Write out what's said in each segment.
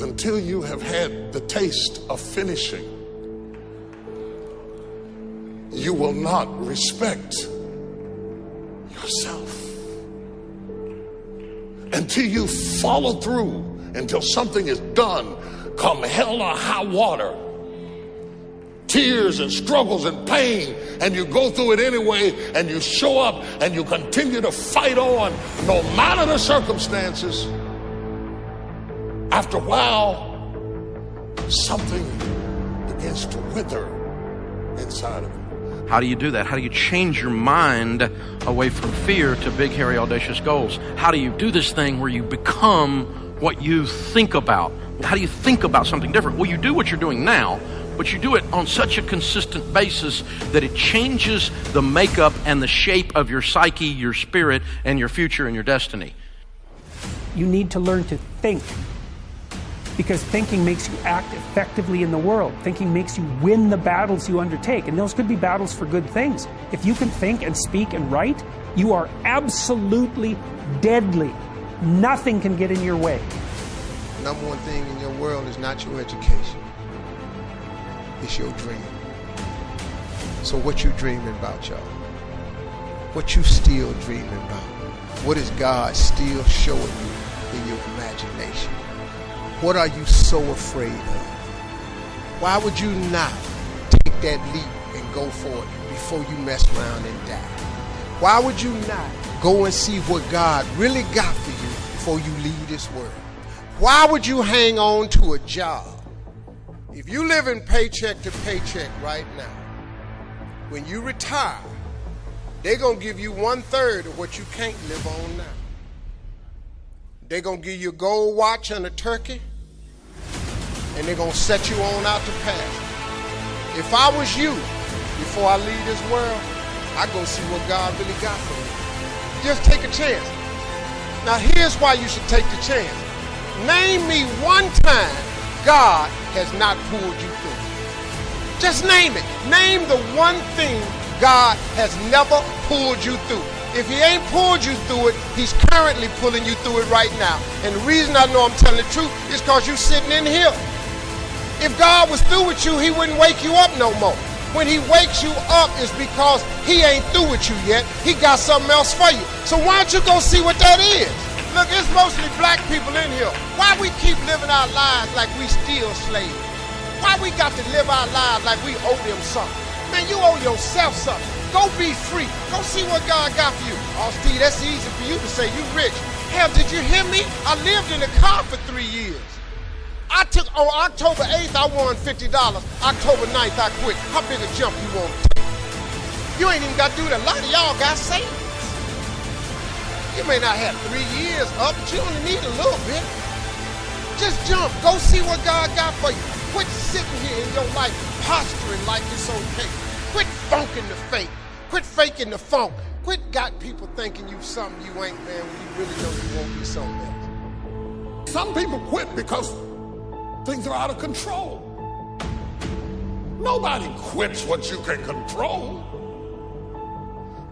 until you have had the taste of finishing, you will not respect yourself. Until you follow through, until something is done, come hell or high water, tears and struggles and pain, and you go through it anyway, and you show up and you continue to fight on no matter the circumstances. After a while, something begins to wither inside of you. How do you do that? How do you change your mind away from fear to big, hairy, audacious goals? How do you do this thing where you become what you think about? How do you think about something different? Well, you do what you're doing now, but you do it on such a consistent basis that it changes the makeup and the shape of your psyche, your spirit, and your future and your destiny. You need to learn to think, because thinking makes you act effectively in the world. Thinking makes you win the battles you undertake, and those could be battles for good things. If you can think and speak and write, you are absolutely deadly. Nothing can get in your way. Number one thing in your world is not your education. It's your dream. So what you dreaming about, y'all? What you still dreaming about? What is God still showing you in your imagination? What are you so afraid of? Why would you not take that leap and go for it before you mess around and die? Why would you not go and see what God really got for you before you leave this world? Why would you hang on to a job? If you live in paycheck to paycheck right now, when you retire, they're going to give you 1/3 of what you can't live on now. They're going to give you a gold watch and a turkey, and they're going to set you on out to pasture. If I was you, before I leave this world, I'd go see what God really got for me. Just take a chance. Now here's why you should take the chance. Name me one time God has not pulled you through. Just name it. Name the one thing God has never pulled you through. If he ain't pulled you through it, he's currently pulling you through it right now. And the reason I know I'm telling the truth is because you're sitting in here. If God was through with you, he wouldn't wake you up no more. When he wakes you up, it's because he ain't through with you yet. He got something else for you. So why don't you go see what that is? Look, it's mostly black people in here. Why we keep living our lives like we still slaves? Why we got to live our lives like we owe them something? Man, you owe yourself something. Go be free. Go see what God got for you. Oh, Steve, that's easy for you to say. You rich. Hell, did you hear me? I lived in a car for 3 years. On October 8th, I won $50. October 9th, I quit. How big a jump you want to take? You ain't even got to do that. A lot of y'all got savings. You may not have 3 years up, but you only need a little bit. Just jump. Go see what God got for you. Quit sitting here in your life posturing like it's okay. Quit funking the fake. Quit faking the funk. Quit got people thinking you something you ain't, man, when you really know you won't be something else. Some people quit because things are out of control. Nobody quits what you can control.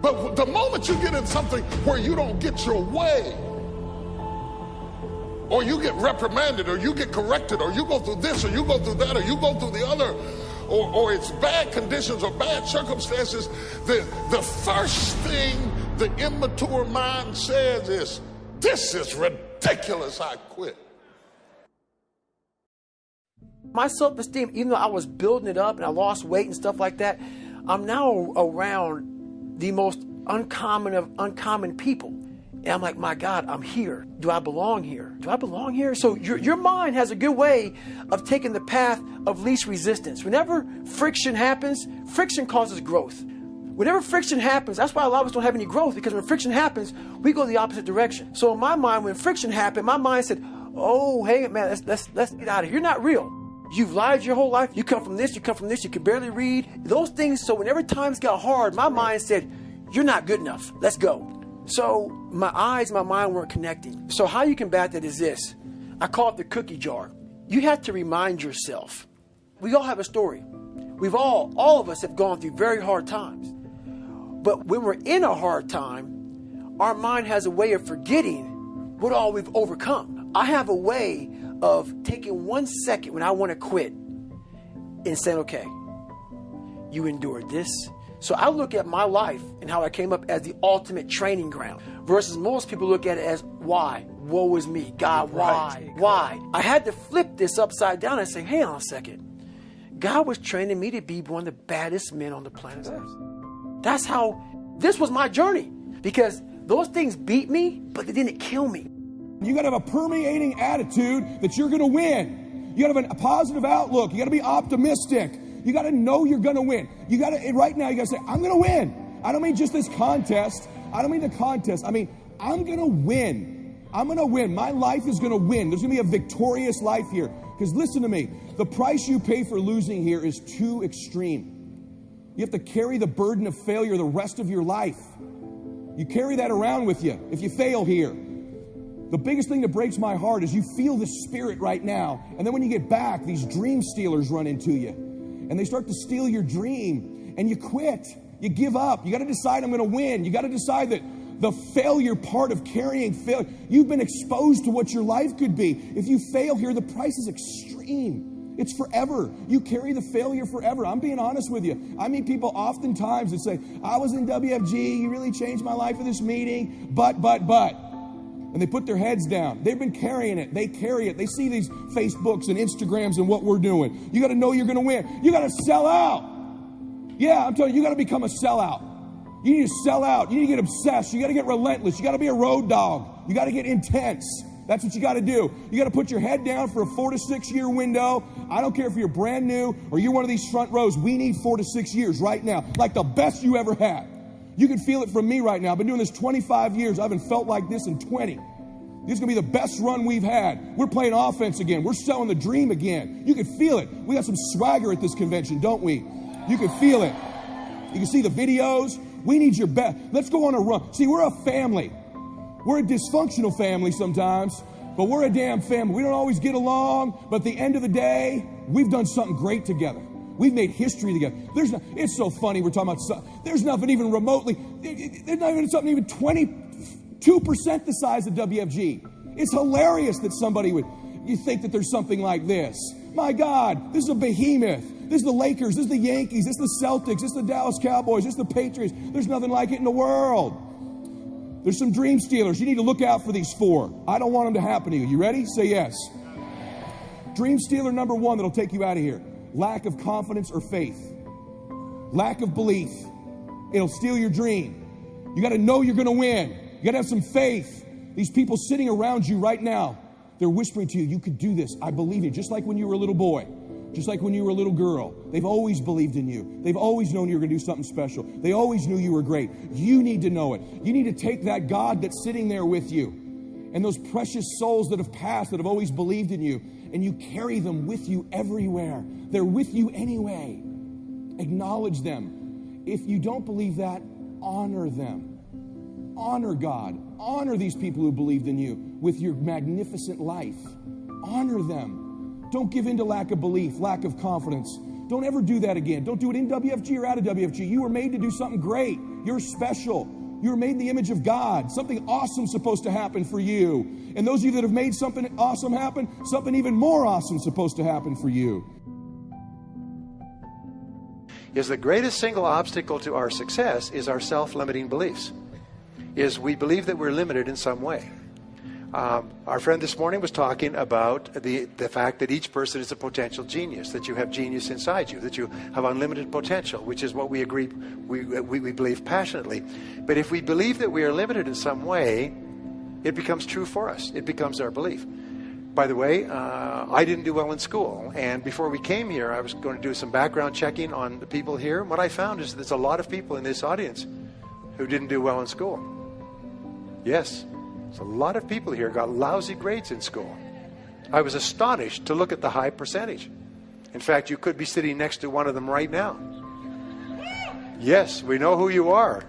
But the moment you get in something where you don't get your way, or you get reprimanded, or you get corrected, or you go through this, or you go through that, or you go through the other, or it's bad conditions or bad circumstances, the first thing the immature mind says is, this is ridiculous, I quit. My self-esteem, even though I was building it up and I lost weight and stuff like that, I'm now around the most uncommon of uncommon people. And I'm like, my God, I'm here. Do I belong here? Do I belong here? So your mind has a good way of taking the path of least resistance. Whenever friction happens, friction causes growth. Whenever friction happens, that's why a lot of us don't have any growth, because when friction happens, we go the opposite direction. So in my mind, when friction happened, my mind said, oh, hey, man, let's get out of here. You're not real. You've lied your whole life. You come from this, you come from this, you can barely read. Those things, so whenever times got hard, my mind said, you're not good enough. Let's go. So my eyes, my mind weren't connecting. So how you combat that is this. I call it the cookie jar. You have to remind yourself. We all have a story. We've all of us have gone through very hard times. But when we're in a hard time, our mind has a way of forgetting what all we've overcome. I have a way of taking 1 second when I want to quit and saying, okay, you endured this. So I look at my life and how I came up as the ultimate training ground versus most people look at it as why? Woe is me. God, why? Why? I had to flip this upside down and say, hang on a second. God was training me to be one of the baddest men on the planet Earth. That's how, this was my journey. Because those things beat me, but they didn't kill me. You got to have a permeating attitude that you're going to win. You got to have a positive outlook. You got to be optimistic. You got to know you're going to win. You got to, right now, you got to say, I'm going to win. I don't mean just this contest. I don't mean the contest. I mean, I'm going to win. I'm going to win. My life is going to win. There's going to be a victorious life here. Because listen to me, the price you pay for losing here is too extreme. You have to carry the burden of failure the rest of your life. You carry that around with you if you fail here. The biggest thing that breaks my heart is you feel the spirit right now. And then when you get back, these dream stealers run into you. And they start to steal your dream. And you quit. You give up. You got to decide I'm going to win. You got to decide that the failure part of carrying failure, you've been exposed to what your life could be. If you fail here, the price is extreme. It's forever. You carry the failure forever. I'm being honest with you. I meet people oftentimes that say, I was in WFG, you really changed my life at this meeting, but. And they put their heads down. They've been carrying it. They carry it. They see these Facebooks and Instagrams and what we're doing. You got to know you're going to win. You got to sell out. Yeah, I'm telling you, you got to become a sellout. You need to sell out. You need to get obsessed. You got to get relentless. You got to be a road dog. You got to get intense. That's what you got to do. You got to put your head down for a 4 to 6 year window. I don't care if you're brand new or you're one of these front rows. We need 4 to 6 years right now, like the best you ever had. You can feel it from me right now. I've been doing this 25 years. I haven't felt like this in 20. This is going to be the best run we've had. We're playing offense again. We're selling the dream again. You can feel it. We got some swagger at this convention, don't we? You can feel it. You can see the videos. We need your best. Let's go on a run. See, we're a family. We're a dysfunctional family sometimes, but we're a damn family. We don't always get along, but at the end of the day, we've done something great together. We've made history together. It's so funny we're talking about, there's nothing even remotely, there's not even something even 22% the size of WFG. It's hilarious that somebody you think that there's something like this. My God, this is a behemoth. This is the Lakers, this is the Yankees, this is the Celtics, this is the Dallas Cowboys, this is the Patriots. There's nothing like it in the world. There's some dream stealers. You need to look out for these 4. I don't want them to happen to you. You ready? Say yes. Dream stealer number 1 that'll take you out of here. Lack of confidence or faith. Lack of belief. It'll steal your dream. You got to know you're going to win. You got to have some faith. These people sitting around you right now, they're whispering to you, you could do this. I believe you. Just like when you were a little boy. Just like when you were a little girl. They've always believed in you. They've always known you were going to do something special. They always knew you were great. You need to know it. You need to take that God that's sitting there with you and those precious souls that have passed, that have always believed in you, and you carry them with you everywhere. They're with you anyway. Acknowledge them. If you don't believe that, honor them. Honor God. Honor these people who believed in you with your magnificent life. Honor them. Don't give in to lack of belief, lack of confidence. Don't ever do that again. Don't do it in WFG or out of WFG. You were made to do something great. You're special. You were made in the image of God. Something awesome is supposed to happen for you. And those of you that have made something awesome happen, something even more awesome is supposed to happen for you. Is the greatest single obstacle to our success is our self-limiting beliefs. Is we believe that we're limited in some way. Our friend this morning was talking about the fact that each person is a potential genius, that you have genius inside you, that you have unlimited potential, which is what we agree, we believe passionately. But if we believe that we are limited in some way, it becomes true for us. It becomes our belief. By the way, I didn't do well in school, and before we came here, I was going to do some background checking on the people here. What I found is there's a lot of people in this audience who didn't do well in school. Yes. So a lot of people here got lousy grades in school. I was astonished to look at the high percentage. In fact, you could be sitting next to one of them right now. Yes, we know who you are.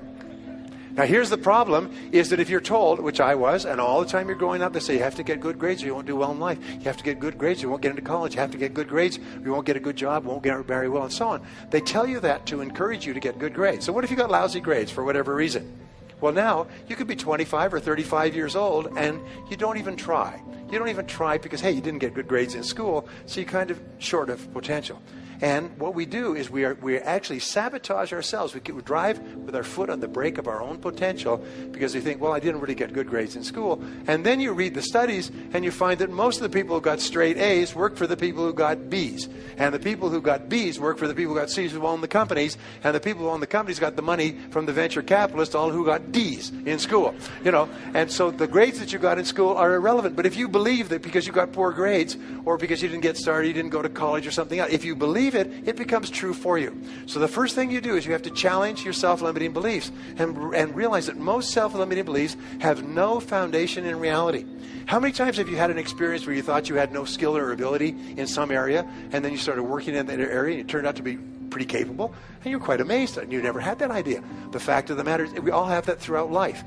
Now here's the problem, is that if you're told, which I was, and all the time you're growing up, they say you have to get good grades or you won't do well in life. You have to get good grades or you won't get into college. You have to get good grades or you won't get a good job, won't get very well, and so on. They tell you that to encourage you to get good grades. So what if you got lousy grades for whatever reason? Well, now you could be 25 or 35 years old and you don't even try. You don't even try because, hey, you didn't get good grades in school, so you're kind of short of potential. And what we do is we actually sabotage ourselves. We drive with our foot on the brake of our own potential because we think, well, I didn't really get good grades in school. And then you read the studies and you find that most of the people who got straight A's work for the people who got B's. And the people who got B's work for the people who got C's who own the companies. And the people who own the companies got the money from the venture capitalists, all who got D's in school. You know, and so the grades that you got in school are irrelevant. But if you believe that because you got poor grades or because you didn't get started, you didn't go to college or something else, if you believe it becomes true for you. So the first thing you do is you have to challenge your self-limiting beliefs and realize that most self-limiting beliefs have no foundation in reality. How many times have you had an experience where you thought you had no skill or ability in some area, and then you started working in that area and it turned out to be pretty capable, and you're quite amazed and you never had that idea? The fact of the matter is we all have that throughout life.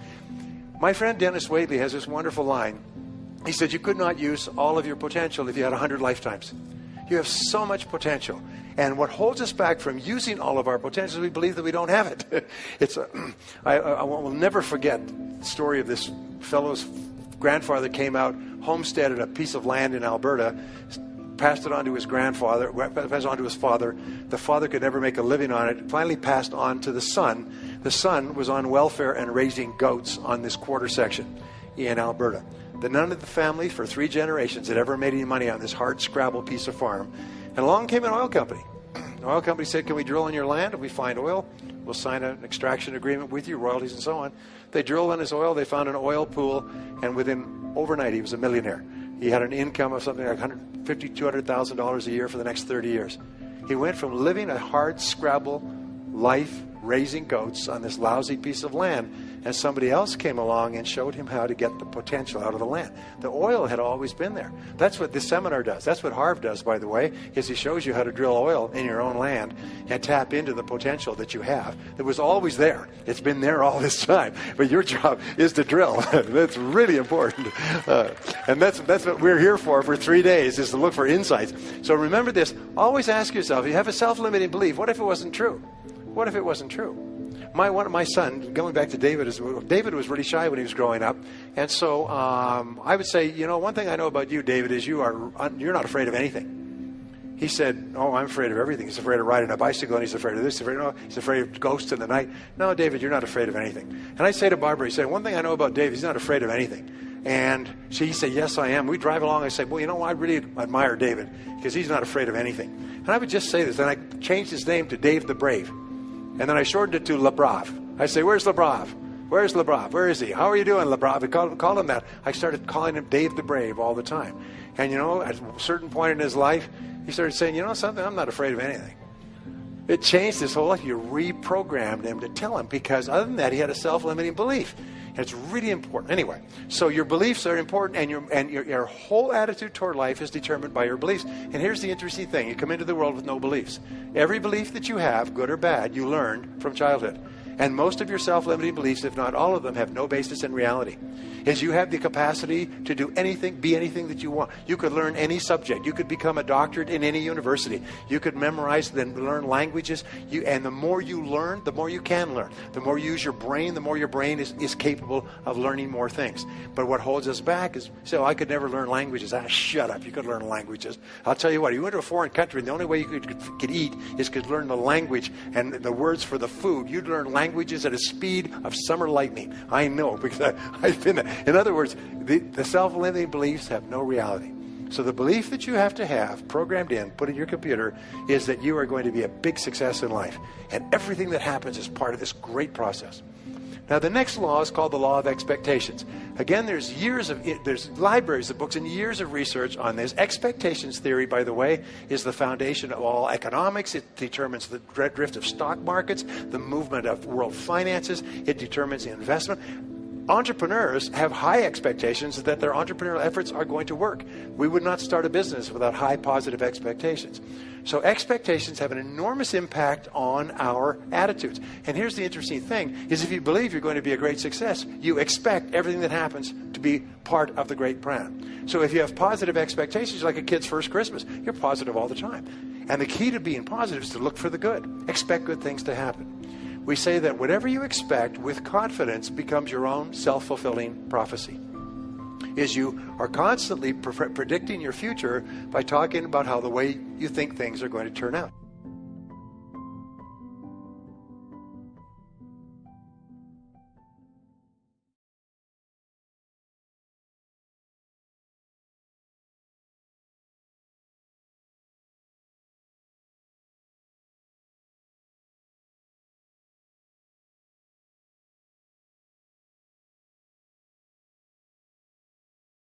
My friend Dennis Waitley has this wonderful line. He said, you could not use all of your potential if you had 100 lifetimes. You have so much potential. And what holds us back from using all of our potential is we believe that we don't have it. I will never forget the story of this fellow's grandfather came out, homesteaded a piece of land in Alberta, passed it on to his grandfather, passed it on to his father. The father could never make a living on it. Finally passed on to the son. The son was on welfare and raising goats on this quarter section in Alberta. None of the family for 3 generations had ever made any money on this hard scrabble piece of farm. And along came an oil company. The oil company said, can we drill on your land? If we find oil, we'll sign an extraction agreement with you, royalties and so on. They drilled on his oil. They found an oil pool. And within overnight, he was a millionaire. He had an income of something like $150,000, $200,000 a year for the next 30 years. He went from living a hard scrabble life, raising goats on this lousy piece of land, and somebody else came along and showed him how to get the potential out of the land. The oil had always been there. That's what this seminar does. That's what Harv does, by the way, is he shows you how to drill oil in your own land and tap into the potential that you have. It was always there. It's been there all this time. But your job is to drill. That's really important. And that's what we're here for 3 days, is to look for insights. So remember this. Always ask yourself, if you have a self-limiting belief, what if it wasn't true? What if it wasn't true? My son, going back to David, David was really shy when he was growing up. And so I would say, one thing I know about you, David, is you're not afraid of anything. He said, oh, I'm afraid of everything. He's afraid of riding a bicycle, and he's afraid of this. He's afraid of ghosts in the night. No, David, you're not afraid of anything. And I say to Barbara, he said, one thing I know about David, he's not afraid of anything. And he said, yes, I am. We drive along. I say, well, I really admire David because he's not afraid of anything. And I would just say this. And I changed his name to Dave the Brave. And then I shortened it to Le Brave. I say, where's Le Brave? Where's Le Brave? Where is he? How are you doing, Le Brave? I called him that. I started calling him Dave the Brave all the time. And, at a certain point in his life, he started saying, something, I'm not afraid of anything. It changed his whole life. You reprogrammed him to tell him, because other than that, he had a self-limiting belief. And it's really important. Anyway, so your beliefs are important, and your whole attitude toward life is determined by your beliefs. And here's the interesting thing. You come into the world with no beliefs. Every belief that you have, good or bad, you learned from childhood. And most of your self-limiting beliefs, if not all of them, have no basis in reality. Is you have the capacity to do anything, be anything that you want. You could learn any subject. You could become a doctorate in any university. You could memorize and learn languages. And the more you learn, the more you can learn. The more you use your brain, the more your brain is capable of learning more things. But what holds us back is, I could never learn languages. Shut up. You could learn languages. I'll tell you what, you went to a foreign country, and the only way you could eat is could learn the language and the words for the food. You'd learn languages at a speed of summer lightning. I know, because I've been there. In other words, the self-limiting beliefs have no reality. So the belief that you have to have programmed in, put in your computer, is that you are going to be a big success in life. And everything that happens is part of this great process. Now, the next law is called the law of expectations. Again, there's libraries of books and years of research on this. Expectations theory, by the way, is the foundation of all economics. It determines the drift of stock markets, the movement of world finances. It determines the investment. Entrepreneurs have high expectations that their entrepreneurial efforts are going to work. We would not start a business without high positive expectations. So expectations have an enormous impact on our attitudes. And here's the interesting thing, is if you believe you're going to be a great success, you expect everything that happens to be part of the great plan. So if you have positive expectations, like a kid's first Christmas, you're positive all the time. And the key to being positive is to look for the good. Expect good things to happen. we say that whatever you expect with confidence becomes your own self-fulfilling prophecy. Is you are constantly predicting your future by talking about how the way you think things are going to turn out.